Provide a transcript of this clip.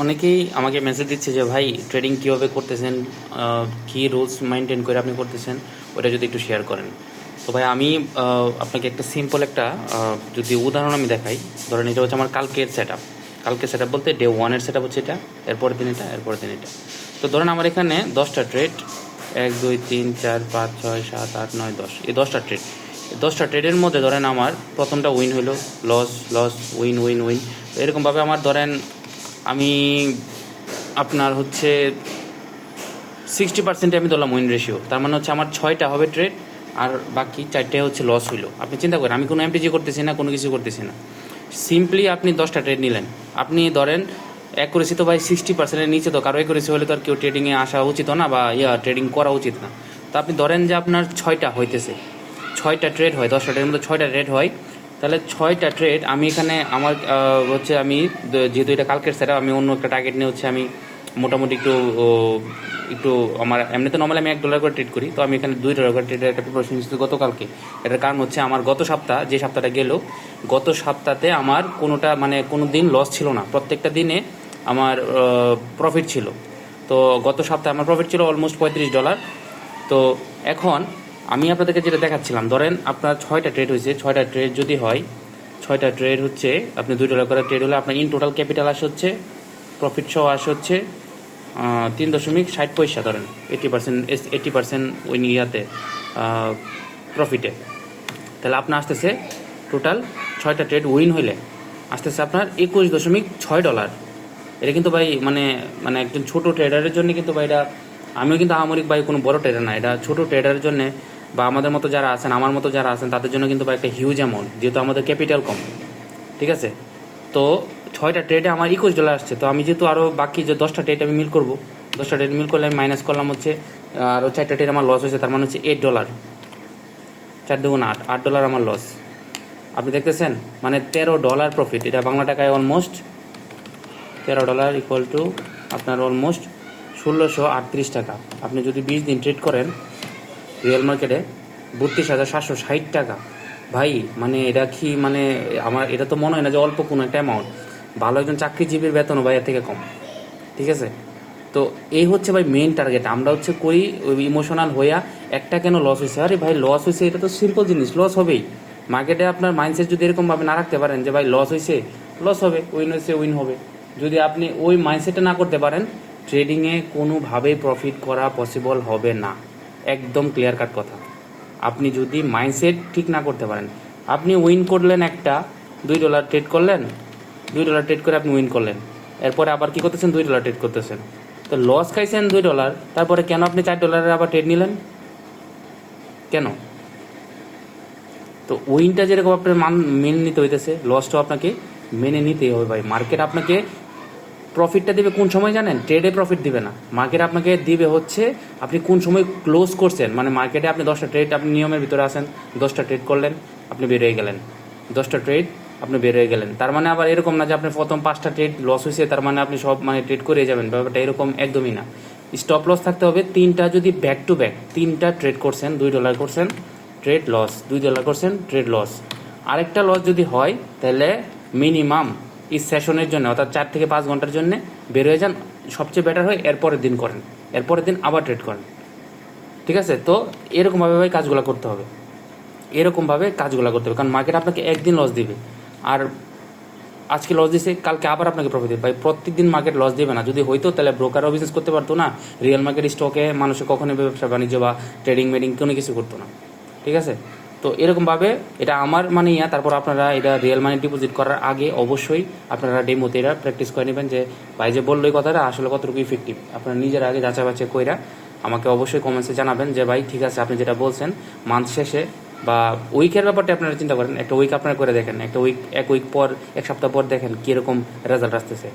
অনেকেই আমাকে মেসেজ দিচ্ছে যে ভাই ট্রেডিং কীভাবে করতেছেন, কী রুলস মেনটেন করে আপনি করতেছেন, ওটা যদি একটু শেয়ার করেন। তো ভাই আমি আপনাকে একটা সিম্পল একটা যদি উদাহরণ আমি দেখাই। ধরেন এটা হচ্ছে আমার কালকের সেট আপ। কালকের সেট আপ বলতে ডে ওয়ানের সেট আপ হচ্ছে এটা, এরপরের দিন এটা, এরপরের দিন এটা। তো ধরেন আমার এখানে 10টা ট্রেড, 1 2 3 4 5 6 7 8 9 10, এই 10টা ট্রেড। এই 10টা ট্রেডের মধ্যে ধরেন আমার প্রথমটা উইন হইলো, loss loss win win win. তো এরকমভাবে আমার ধরেন আমি আপনার হচ্ছে 60% আমি ধরলাম উইন রেশিও, তার মানে হচ্ছে আমার 6টা হবে ট্রেড আর বাকি 4টে হচ্ছে লস হইলো। আপনি চিন্তা করেন, আমি কোনো এমটিজি করতেছি না, কোনো কিছু করতেছি না, সিম্পলি আপনি 10টা ট্রেড নিলেন। আপনি ধরেন অ্যাকুরেসি তো ভাই 60%-এর নিচে, তো কারো অ্যাকুরেসি হলে তো আর কেউ ট্রেডিংয়ে আসা উচিত না, বা ট্রেডিং করা উচিত না। তো আপনি ধরেন যে আপনার 6টা হইতেছে, 6টা ট্রেড হয়, 10টা ট্রেডের মধ্যে 6টা ট্রেড হয়, তাহলে 6টা ট্রেড আমি এখানে আমার হচ্ছে আমি যেহেতু এটা কালকের সেটা, আমি অন্য একটা টার্গেট নিয়ে হচ্ছে আমি মোটামুটি একটু আমার এমনিতে নর্মালি আমি $1 করে ট্রেড করি, তো আমি এখানে $2 করে ট্রেডের একটা প্রিপারেশন নিচ্ছি গতকালকে। এটার কারণ হচ্ছে আমার গত সপ্তাহ, যে সপ্তাহটা গেল, গত সপ্তাহে আমার কোনোটা মানে কোনো দিন লস ছিল না, প্রত্যেকটা দিনে আমার প্রফিট ছিল। তো গত সপ্তাহে আমার প্রফিট ছিল অলমোস্ট $35। তো এখন আমি আপনাদেরকে যেটা দেখাচ্ছিলাম, ধরেন আপনার 6টা ট্রেড হয়েছে, 6টা ট্রেড যদি হয়, 6টা ট্রেড হচ্ছে আপনি $2 করে ট্রেড হলে আপনার ইন টোটাল ক্যাপিটাল আসে হচ্ছে, প্রফিট সহ আসে হচ্ছে 3.60 ধরেন 80% ওই ইয়াতে প্রফিটে। তাহলে আপনার আসতেছে টোটাল 6টা ট্রেড উইন হইলে আসতেছে আপনার $21.6। এটা কিন্তু ভাই মানে মানে একজন ছোট ট্রেডারের জন্য কিন্তু ভাই এটা, আমিও কিন্তু আহামরিক ভাই কোনো বড় ট্রেডার না, এটা ছোট ট্রেডারের জন্য বা আমাদের মতো যারা আছেন, আমার মতো যারা আছেন, তাদের জন্য কিন্তু ভাই একটা হিউজ অ্যামাউন্ট, যেহেতু আমাদের ক্যাপিটাল কম। ঠিক আছে, তো 6টা ট্রেডে আমার $21 আসছে। তো আমি যেহেতু আরও বাকি যে 10টা ট্রেড আমি মিল করবো, 10টা ট্রেড মিল করলে আমি মাইনাস করলাম হচ্ছে আরও 4টা ট্রেড আমার লস হয়েছে, তার মানে হচ্ছে $8, 4 দুগুণ 8, $8 আমার লস। আপনি দেখতেছেন মানে $13 প্রফিট, এটা বাংলা টাকায় অলমোস্ট $13 ইকুয়াল টু আপনার অলমোস্ট 1638 টাকা। আপনি যদি 20 দিন ট্রেড করেন রিয়েল মার্কেটে 32,760 টাকা, ভাই মানে এটা কি মানে আমার এটা তো মনে হয় না যে অল্প কোনো একটা অ্যামাউন্ট। ভালো একজন চাকরিজীবীর বেতনও ভাই এর থেকে কম। ঠিক আছে, তো এই হচ্ছে ভাই মেন টার্গেট। আমরা হচ্ছে করি ওই ইমোশনাল হইয়া একটা কেন লস হয়েছে, আরে ভাই লস হয়েছে, এটা তো সিম্পল জিনিস, লস হবেই। মার্কেটে আপনার মাইন্ডসেট যদি এরকমভাবে না রাখতে পারেন যে ভাই লস হয়েছে লস হবে, উইন হয়েছে উইন হবে, যদি আপনি ওই মাইন্ডসেটটা না করতে পারেন, ট্রেডিংয়ে কোনোভাবেই প্রফিট করা পসিবল হবে না। একদম ক্লিয়ার কাট কথা। আপনি যদি মাইন্ডসেট ঠিক না করতে পারেন, আপনি উইন করলেন একটা $2 ট্রেড করলেন, $2 ট্রেড করে আপনি উইন করলেন, এরপরে আবার কি করতেছেন, $2 ট্রেড করতেছেন, তো লস খাইছেন $2, তারপরে কেন আপনি $4 আবার ট্রেড নিলেন কেন? তো উইনটা যেরকম আপনার মেনে নিতে হইতেছে, লসটাও আপনাকে মেনে নিতেই হবে ভাই। মার্কেট আপনাকে প্রফিটটা দিবে কোন সময় জানেন? ট্রেডে প্রফিট দিবে না, মার্কেট আপনাকে দিবে হচ্ছে আপনি কোন সময় ক্লোজ করছেন। মানে মার্কেটে আপনি 10টা ট্রেড, আপনি নিয়মের ভিতরে আছেন, 10টা ট্রেড করলেন, আপনি বের হয়ে গেলেন, 10টা ট্রেড আপনি বের হয়ে গেলেন। তার মানে আবার এরকম না যে আপনি প্রথম 5টা ট্রেড লস হয়েছে তার মানে আপনি সব মানে ট্রেড করে যাবেন, ব্যাপারটা এরকম একদমই না। স্টপ লস থাকতে হবে 3টা, যদি ব্যাক টু ব্যাক 3টা ট্রেড করছেন, $2 করছেন, ট্রেড লস, $2 করছেন, ট্রেড লস, আরেকটা লস যদি হয় তাহলে মিনিমাম এই সেশনের জন্য অর্থাৎ 4 থেকে 5 ঘন্টার জন্য বের হয়ে যান। সবচেয়ে বেটার হয় এরপরের দিন করেন, এরপরের দিন আবার ট্রেড করেন। ঠিক আছে, তো এরকমভাবে ভাই কাজগুলো করতে হবে, এরকমভাবে কাজগুলো করতে হবে, কারণ মার্কেট আপনাকে একদিন লস দিবে, আর আজকে লস দিছে কালকে আবার আপনাকে প্রফিট দেবে ভাই। প্রত্যেক দিন মার্কেট লস দেবে না, যদি হইতো তাহলে ব্রোকারও বিজনেস করতে পারতো না, রিয়েল মার্কেট স্টকে মানুষে কখনোই ব্যবসা বাণিজ্য বা ট্রেডিং মেডিং কোনো কিছু করতো না। ঠিক আছে, তো এরকমভাবে এটা আমার মানে তারপর আপনারা এটা রিয়েল মানি ডিপোজিট করার আগে অবশ্যই আপনারা ডেমোতে এটা প্র্যাকটিস করে নেবেন যে ভাই যে বললো এই কথাটা আসলে কতটুকু ইফেক্টিভ। আপনারা নিজের আগে যাচাই বাছাই কইরা আমাকে অবশ্যই কমেন্টসে জানাবেন যে ভাই ঠিক আছে আপনি যেটা বলছেন। মান্থ শেষে বা উইকের ব্যাপারটা আপনারা চিন্তা করেন, একটা উইক আপনারা করে দেখেন, একটা উইক, এক উইক পর, এক সপ্তাহ পর দেখেন কীরকম রেজাল্ট আসতেছে।